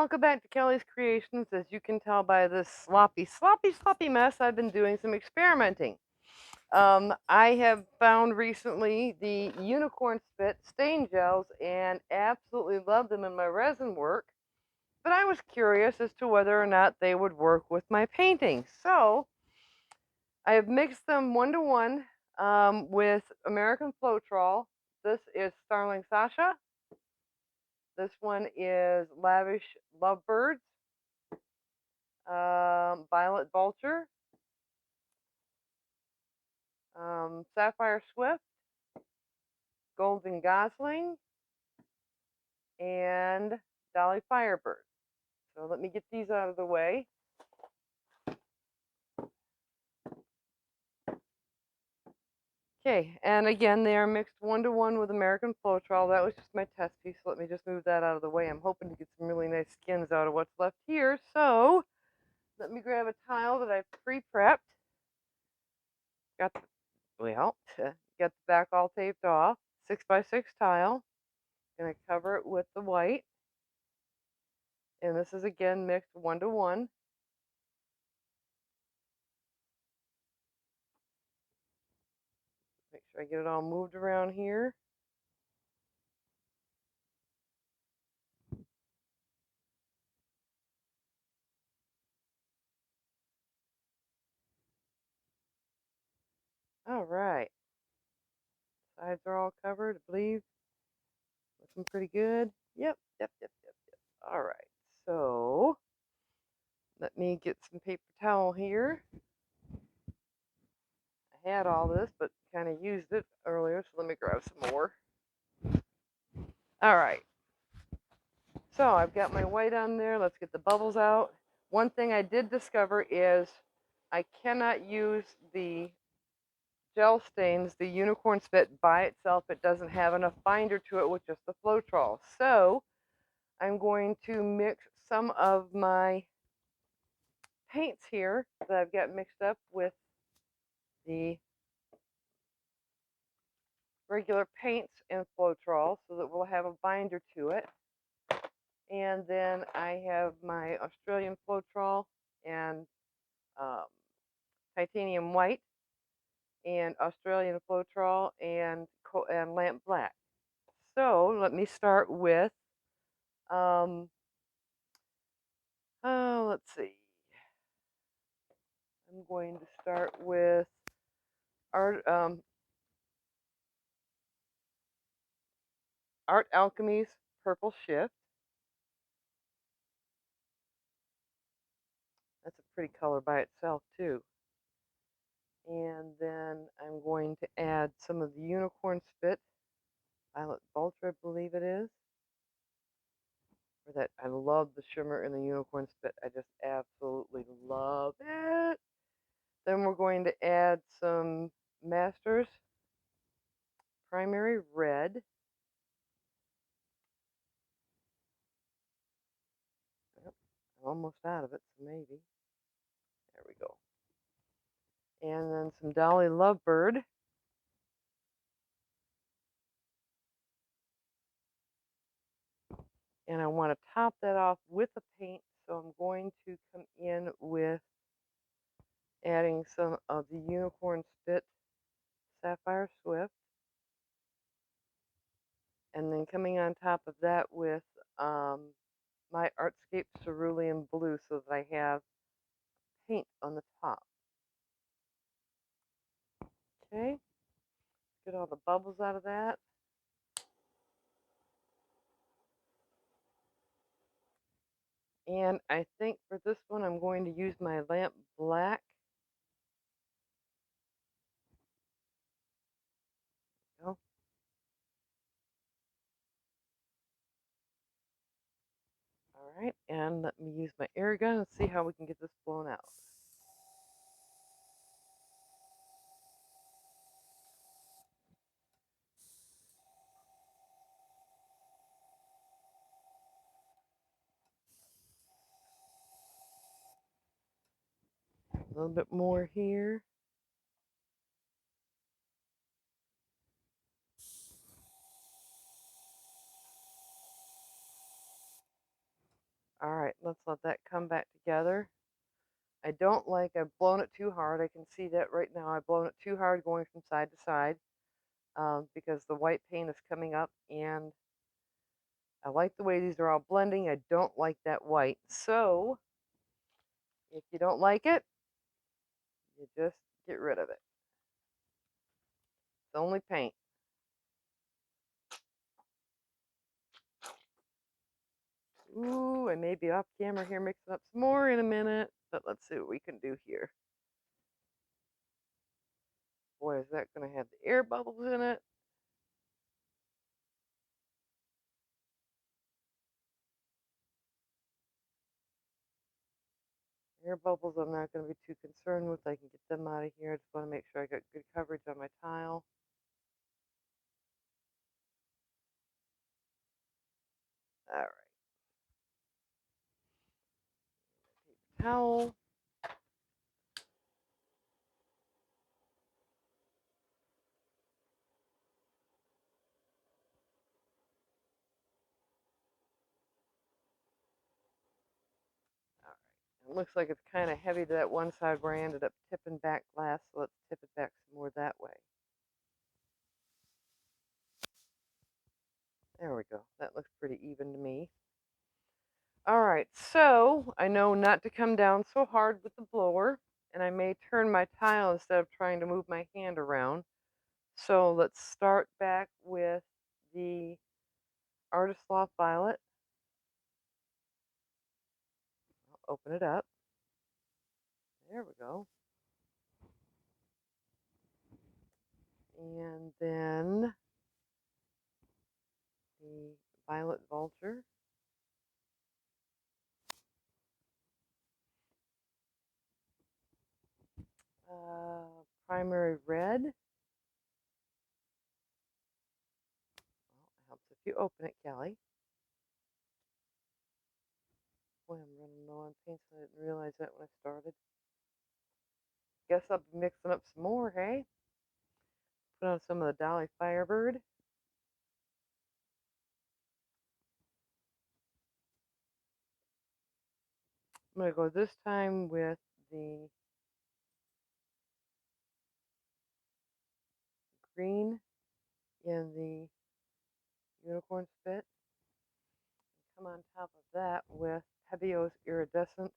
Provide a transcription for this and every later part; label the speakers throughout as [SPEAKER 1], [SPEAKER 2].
[SPEAKER 1] Welcome back to Kelly's Creations. As you can tell by this sloppy mess, I've been doing some experimenting. I have found recently the Unicorn Spit stain gels and absolutely love them in my resin work. But I was curious as to whether or not they would work with my paintings. So I have mixed them 1-to-1 with American Floetrol. This is Starling Sasha. This one is Lavish Lovebirds. Violet Vulture, Sapphire Swift, Golden Gosling, and Dolly Firebird. So let me get these out of the way. Okay, and again, they are mixed 1-to-1 with American Floetrol. That was just my test piece, so let me just move that out of the way. I'm hoping to get some really nice skins out of what's left here. So let me grab a tile that I've pre-prepped. Got the, got the back all taped off. 6x6 tile. Gonna cover it with the white. And this is again mixed 1-to-1. Make sure I get it all moved around here. All right. Sides are all covered, I believe. Looking pretty good. Yep. All right. So let me get some paper towel here. I had all this, but kind of used it earlier, so let me grab some more. All right. So I've got my white on there. Let's get the bubbles out. One thing I did discover is I cannot use the gel stains, the Unicorn Spit by itself. It doesn't have enough binder to it with just the Floetrol. So I'm going to mix some of my paints here that I've got mixed up with the regular paints and Floetrol so that we'll have a binder to it. And then I have my Australian Floetrol and um, titanium white and Australian Floetrol and lamp black. So let me start with, let's see. I'm going to start with Art, Art Alchemy's Purple Shift. That's a pretty color by itself too. And then I'm going to add some of the Unicorn Spit, Violet Vulture, I believe it is. For that, I love the shimmer in the Unicorn Spit. I just absolutely love it. Then we're going to add some Masters Primary Red. Yep, I'm almost out of it, so maybe. There we go. And then some Dolly Lovebird. And I want to top that off with a paint, so I'm going to come in with adding some of the Unicorn Spit Sapphire Swift. And then coming on top of that with my Artscape Cerulean Blue so that I have paint on the top. Okay, get all the bubbles out of that. And I think for this one, I'm going to use my lamp black. Oh. All right, and let me use my air gun and see how we can get this blown out. A little bit more here. All right, let's let that come back together. I don't like, I've blown it too hard. I can see that right now. I've blown it too hard going from side to side because the white paint is coming up, and I like the way these are all blending. I don't like that white. So if you don't like it, you just get rid of it. It's only paint. Ooh, I may be off camera here mixing up some more in a minute, but let's see what we can do here. Boy, is that going to have the air bubbles in it. Air bubbles I'm not going to be too concerned with. I can get them out of here. I just want to make sure I got good coverage on my tile. All right. Paper towel. All right. It looks like it's kind of heavy to that one side where I ended up tipping back glass, so let's tip it back some more that way. There we go. That looks pretty even to me. All right, so I know not to come down so hard with the blower, and I may turn my tile instead of trying to move my hand around. So let's start back with the Artist Loft Violet. I'll open it up. There we go. And then the Violet Vulture. Primary Red. Well, it helps if you open it, Kelly. Boy, I'm running low on paint, so I didn't realize that when I started. Guess I'll be mixing up some more, hey? Put on some of the Dolly Firebird. I'm going to go this time with the green in the Unicorn Spit. Come on top of that with Pebio's Iridescent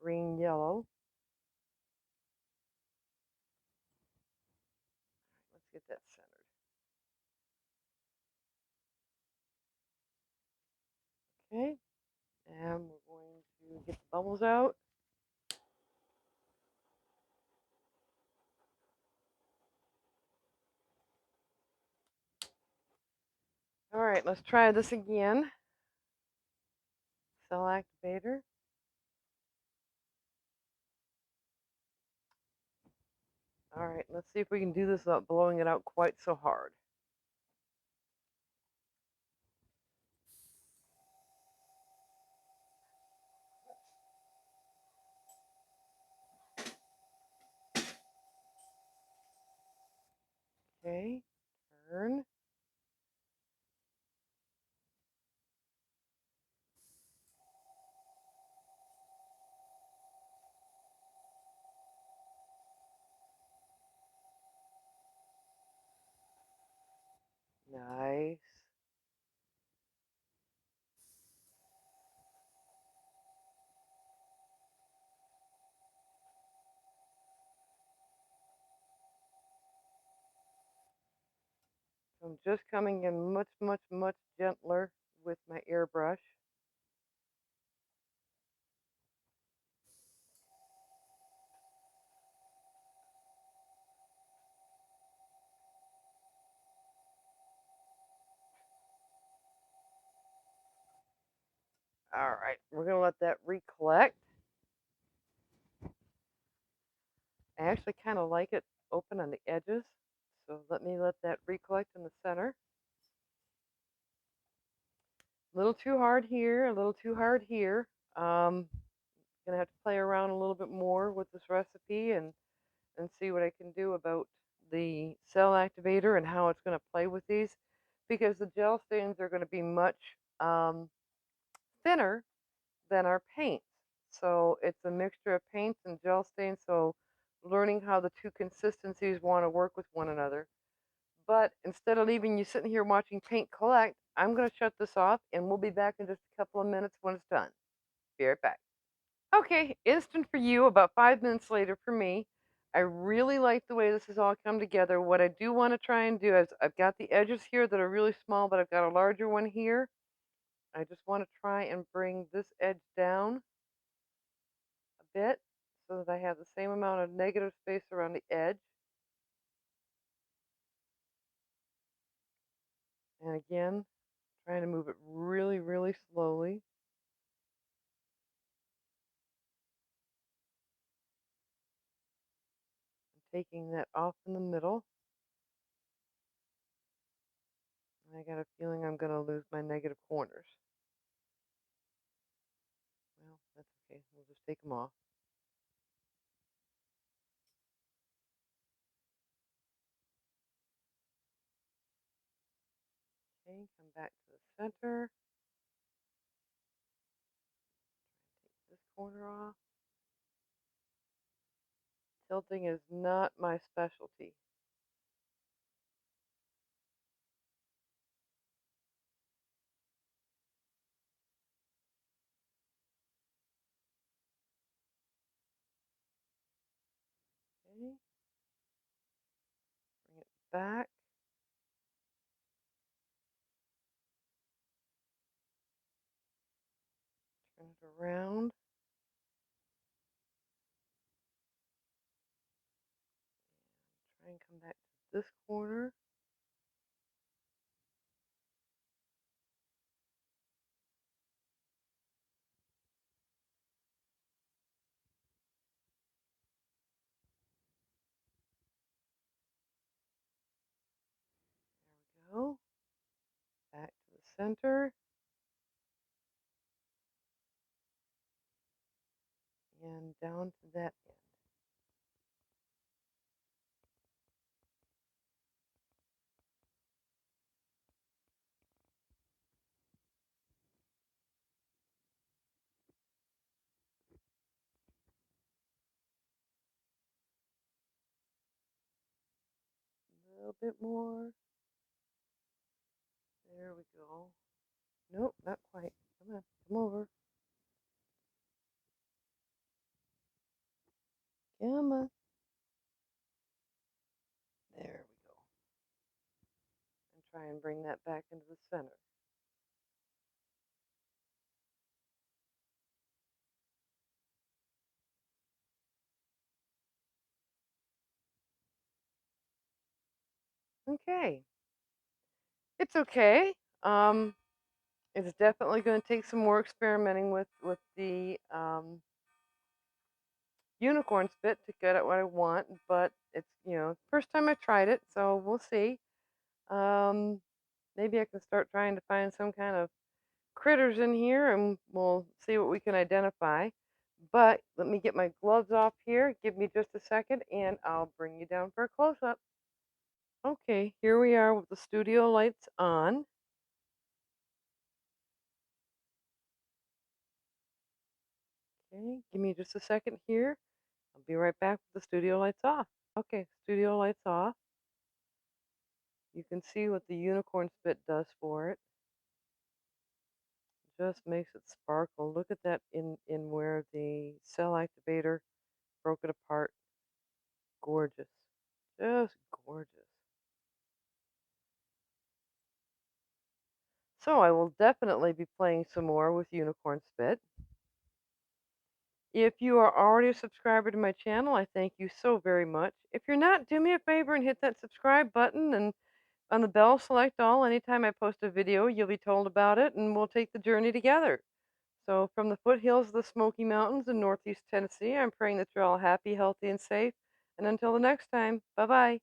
[SPEAKER 1] Green Yellow. Let's get that centered. Okay, and we're going to get the bubbles out. All right, let's try this again. Cell activator. All right, let's see if we can do this without blowing it out quite so hard. Okay, turn. Nice. So I'm just coming in much, much, much gentler with my airbrush. All right, we're going to let that recollect. I actually kind of like it open on the edges, so let me let that recollect in the center. A little too hard here, a little too hard here. Gonna have to play around a little bit more with this recipe and see what I can do about the cell activator and how it's going to play with these, because the gel stains are going to be much thinner than our paints. So it's a mixture of paints and gel stains, so learning how the two consistencies want to work with one another. But instead of leaving you sitting here watching paint collect, I'm going to shut this off and we'll be back in just a couple of minutes when it's done. Be right back. Okay, instant for you, about 5 minutes later for me. I really like the way this has all come together. What I do want to try and do is I've got the edges here that are really small, but I've got a larger one here. I just want to try and bring this edge down a bit so that I have the same amount of negative space around the edge. And again, trying to move it really, really slowly. Taking that off in the middle. I got a feeling I'm going to lose my negative corners. Well, that's okay. We'll just take them off. Okay, come back to the center. Take this corner off. Tilting is not my specialty. Okay, bring it back. Turn it around. Try and come back to this corner. There we go. Back to the center. And down to that end. A little bit more. There we go. Nope, not quite. Come on, come over. Come on. There we go. And try and bring that back into the center. Okay. It's okay. Um, it's definitely going to take some more experimenting with the unicorn spit to get at what I want, but it's, first time I tried it, so we'll see. Um, maybe I can start trying to find some kind of critters in here and we'll see what we can identify. But let me get my gloves off here. Give me just a second and I'll bring you down for a close up. Okay, here we are with the studio lights on. Okay, give me just a second here. I'll be right back with the studio lights off. Okay, studio lights off. You can see what the unicorn spit does for it. Just makes it sparkle. Look at that in where the cell activator broke it apart. Gorgeous. Just gorgeous. So I will definitely be playing some more with Unicorn Spit. If you are already a subscriber to my channel, I thank you so very much. If you're not, do me a favor and hit that subscribe button and on the bell, select all. Anytime I post a video, you'll be told about it and we'll take the journey together. So from the foothills of the Smoky Mountains in Northeast Tennessee, I'm praying that you're all happy, healthy, and safe. And until the next time, bye-bye.